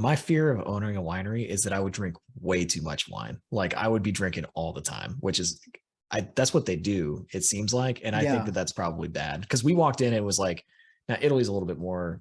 My fear of owning a winery is that I would drink way too much wine. Like I would be drinking all the time, which is that's what they do, it seems like. And I think Yeah. that that's probably bad because we walked in and it was like, now Italy's a little bit more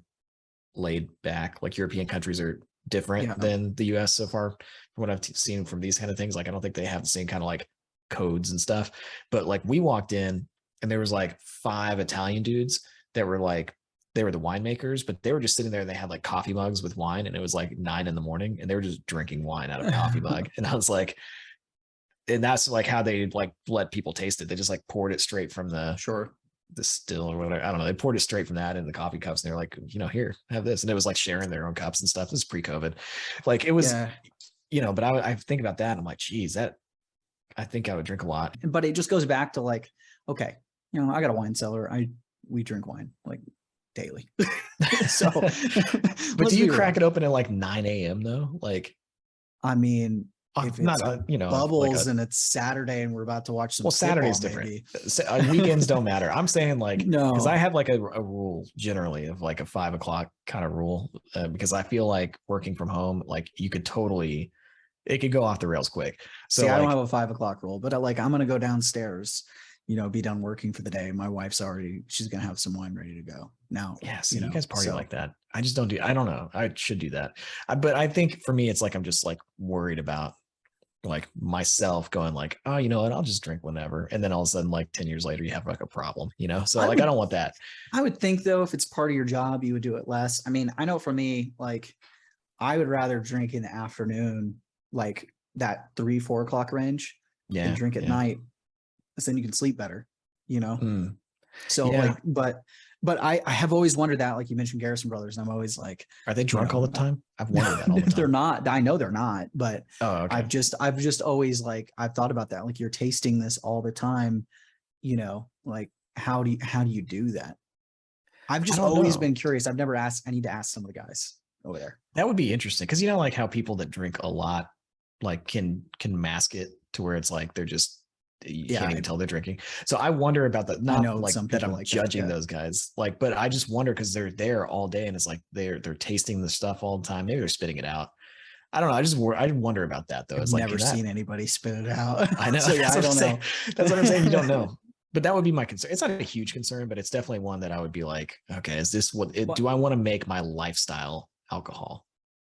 laid back. Like European countries are different Yeah. than the US so far, from what I've seen from these kind of things. Like I don't think they have the same kind of like codes and stuff. But like we walked in and there was like 5 Italian dudes that were like, they were the winemakers, but they were just sitting there and they had like coffee mugs with wine, and it was like 9 in the morning and they were just drinking wine out of a coffee mug. And I was like, and that's like how they like let people taste it. They just like poured it straight from Sure. the still or whatever. I don't know. They poured it straight from that in the coffee cups, and they're like, here, have this. And it was like sharing their own cups and stuff. This is pre-COVID. Like it was, Yeah. but I think about that and I'm like, geez, that I think I would drink a lot. But it just goes back to like, okay, I got a wine cellar. We drink wine like daily. So But let's do you be crack real. it open at like 9 a.m. though? Like, I mean, if not it's like bubbles and it's Saturday and we're about to watch some well, football, Saturday's different. maybe. Weekends don't matter. I'm saying like, because I No, have like a rule generally of like a 5 o'clock kind of rule, because I feel like working from home, like you could totally, it could go off the rails quick. So see, I don't like, have a 5 o'clock rule, but like I'm gonna go downstairs, be done working for the day. My wife's she's gonna have some wine ready to go now. yeah, see, you guys party So like that. I just don't do, I don't know. I should do that. But I think for me, it's like, I'm just like worried about like myself going like, oh, you know what, I'll just drink whenever. And then all of a sudden, like 10 years later, you have like a problem, So I like, I would don't want that. I would think though, if it's part of your job, you would do it less. I mean, I know for me, like I would rather drink in the afternoon, like that 3, 4 o'clock range, than Yeah. drink at Yeah. night, because then you can sleep better, you know? Mm, So yeah. like, but I have always wondered that, like you mentioned Garrison Brothers, and I'm always like, Are they drunk all the time? I've no, wondered that all the they're time. not. I know they're not, but Oh, okay. I've just always like, I've thought about that. Like you're tasting this all the time, like how do you do that? I've I just don't always know. been curious. I've never asked. I need to ask some of the guys over there. That would be interesting because like how people that drink a lot like can mask it to where it's like they're just you Yeah, can't even tell they're drinking. So I wonder about that. I Not know like some that people I'm like that. judging Yeah, those guys, like, but I just wonder because they're there all day and it's like they're tasting the stuff all the time. Maybe they're spitting it out. I don't know. I wonder about that though. I've It's like, never can that? seen anybody spit it out. I know. So yeah, That's I what I'm don't saying. know. That's what I'm saying. You don't know. But that would be my concern. It's not a huge concern, but it's definitely one that I would be like, okay, is this what Well, do I want to make my lifestyle alcohol?